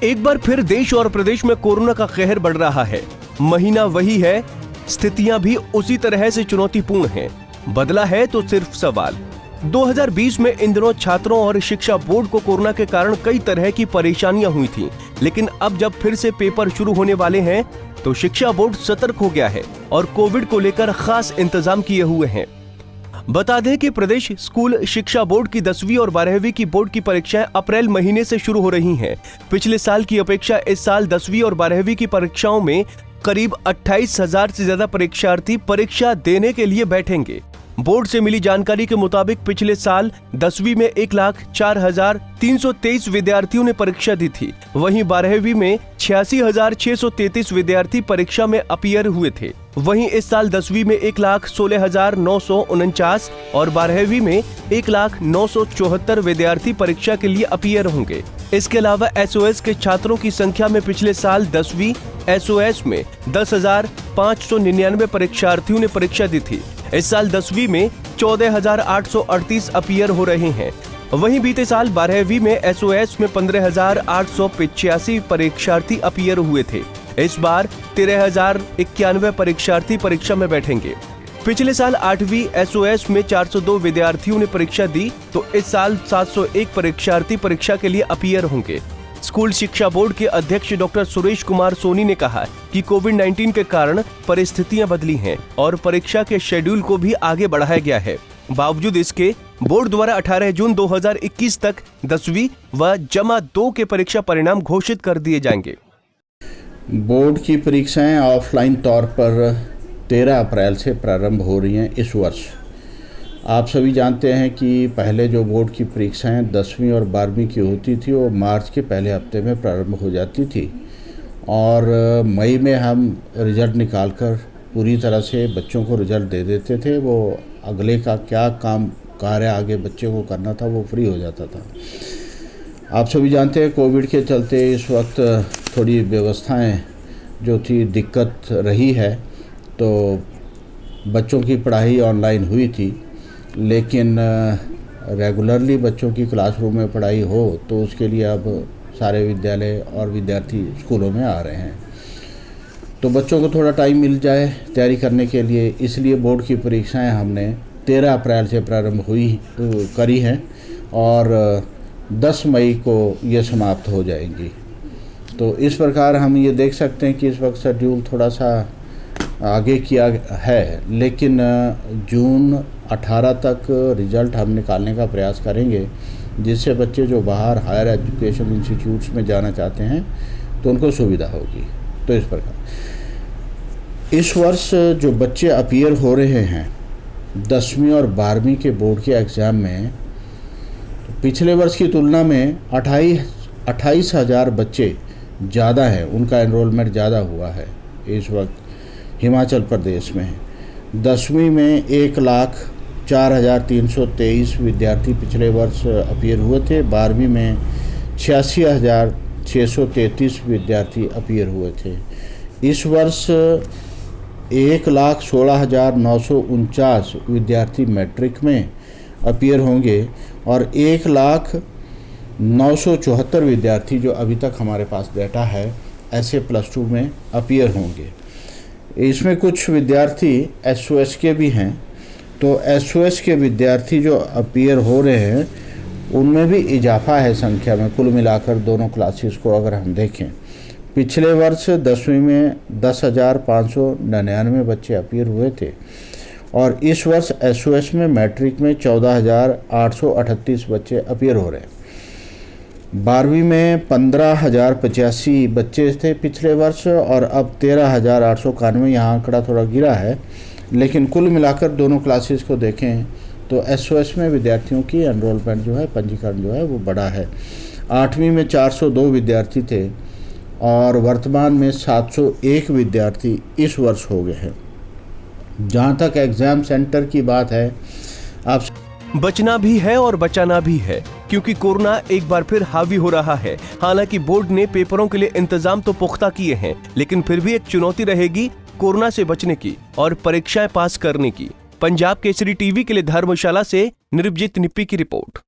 एक बार फिर देश और प्रदेश में कोरोना का कहर बढ़ रहा है। महीना वही है, स्थितियां भी उसी तरह से चुनौतीपूर्ण हैं। बदला है तो सिर्फ सवाल। 2020 में इन दिनों छात्रों और शिक्षा बोर्ड को कोरोना के कारण कई तरह की परेशानियां हुई थीं, लेकिन अब जब फिर से पेपर शुरू होने वाले हैं तो शिक्षा बोर्ड सतर्क हो गया है और कोविड को लेकर खास इंतजाम किए हुए हैं। बता दें कि प्रदेश स्कूल शिक्षा बोर्ड की 10वीं और 12वीं की बोर्ड की परीक्षाएं अप्रैल महीने से शुरू हो रही हैं। पिछले साल की अपेक्षा इस साल 10वीं और 12वीं की परीक्षाओं में करीब 28,000 से ज्यादा परीक्षार्थी परीक्षा देने के लिए बैठेंगे। बोर्ड से मिली जानकारी के मुताबिक पिछले साल 10वीं में 1,04,323 विद्यार्थियों ने परीक्षा दी थी। वहीं 12वीं में 86,633 विद्यार्थी परीक्षा में अपीयर हुए थे। वहीं इस साल 10वीं में 1,16,949 और 12वीं में 1,09,74 विद्यार्थी परीक्षा के लिए अपीयर होंगे। इसके अलावा एसओएस के छात्रों की संख्या में पिछले साल 10वीं एसओएस में 10,599 परीक्षार्थियों ने परीक्षा दी थी। इस साल 10वीं में 14,838 अपीयर हो रहे हैं। वहीं बीते साल 12वीं में एसओएस में 15,885 परीक्षार्थी अपीयर हुए थे। इस बार 13,091 परीक्षार्थी परीक्षा में बैठेंगे। पिछले साल 8वीं एसओएस में 402 विद्यार्थियों ने परीक्षा दी, तो इस साल 701 परीक्षार्थी परीक्षा के लिए अपीयर होंगे। स्कूल शिक्षा बोर्ड के अध्यक्ष डॉक्टर सुरेश कुमार सोनी ने कहा कि कोविड-19 के कारण परिस्थितियां बदली हैं और परीक्षा के शेड्यूल को भी आगे बढ़ाया गया है। बावजूद इसके बोर्ड द्वारा 18 जून 2021 तक 10वीं व जमा 2 के परीक्षा परिणाम घोषित कर दिए जाएंगे। बोर्ड की परीक्षाएं ऑफलाइन तौर पर 13 अप्रैल से प्रारंभ हो रही हैं इस वर्ष। आप सभी जानते हैं कि पहले जो बोर्ड की परीक्षाएं 10वीं और 12वीं की होती थी वो मार्च के पहले हफ्ते में प्रारंभ हो जाती थी और मई में हम रिज़ल्ट निकालकर पूरी तरह से बच्चों को रिज़ल्ट दे देते थे। वो अगले का क्या काम कार्य आगे बच्चे को करना था वो फ्री हो जाता था। आप सभी जानते हैं कोविड के चलते इस वक्त थोड़ी व्यवस्थाएं जो थी दिक्कत रही है, तो बच्चों की पढ़ाई ऑनलाइन हुई थी, लेकिन रेगुलरली बच्चों की क्लासरूम में पढ़ाई हो तो उसके लिए अब सारे विद्यालय और विद्यार्थी स्कूलों में आ रहे हैं। तो बच्चों को थोड़ा टाइम मिल जाए तैयारी करने के लिए, इसलिए बोर्ड की परीक्षाएं हमने 13 अप्रैल से प्रारंभ करी हैं और 10 मई को ये समाप्त हो जाएंगी। तो इस प्रकार हम ये देख सकते हैं कि इस वक्त शेड्यूल थोड़ा सा आगे किया है, लेकिन जून 18 तक रिज़ल्ट हम निकालने का प्रयास करेंगे, जिससे बच्चे जो बाहर हायर एजुकेशन इंस्टीट्यूट्स में जाना चाहते हैं तो उनको सुविधा होगी। तो इस प्रकार इस वर्ष जो बच्चे अपीयर हो रहे हैं 10वीं और 12वीं के बोर्ड के एग्ज़ाम में, तो पिछले वर्ष की तुलना में 28,000 बच्चे ज़्यादा हैं, उनका एनरोलमेंट ज़्यादा हुआ है इस वक्त हिमाचल प्रदेश में। 10वीं में 1,04,323 विद्यार्थी पिछले वर्ष अपीयर हुए थे। 12वीं में 86,633 विद्यार्थी अपीयर हुए थे। इस वर्ष 1,16,949 विद्यार्थी मैट्रिक में अपीयर होंगे और 1,09,74 विद्यार्थी जो अभी तक हमारे पास डाटा है ऐसे +2 में अपीयर होंगे। इसमें कुछ विद्यार्थी एसओएस के भी हैं, तो एसओएस के विद्यार्थी जो अपीयर हो रहे हैं उनमें भी इजाफा है संख्या में। कुल मिलाकर दोनों क्लासेस को अगर हम देखें, पिछले वर्ष 10वीं में 10,599 बच्चे अपीयर हुए थे और इस वर्ष एसओएस में मैट्रिक में 14,838 बच्चे अपीयर हो रहे हैं। 12वीं में 15,085 बच्चे थे पिछले वर्ष और अब 13,891, यहाँ आंकड़ा थोड़ा गिरा है, लेकिन कुल मिलाकर दोनों क्लासेस को देखें तो एसओएस में विद्यार्थियों की एनरोलमेंट जो है, पंजीकरण जो है वो बढ़ा है। 8वीं में 402 विद्यार्थी थे और वर्तमान में 701 विद्यार्थी इस वर्ष हो गए हैं। जहाँ तक एग्ज़ाम सेंटर की बात है, आप बचना भी है और बचाना भी है, क्योंकि कोरोना एक बार फिर हावी हो रहा है। हालांकि बोर्ड ने पेपरों के लिए इंतजाम तो पुख्ता किए हैं, लेकिन फिर भी एक चुनौती रहेगी कोरोना से बचने की और परीक्षाएं पास करने की। पंजाब केसरी टीवी के लिए धर्मशाला से निर्भजीत निप्पी की रिपोर्ट।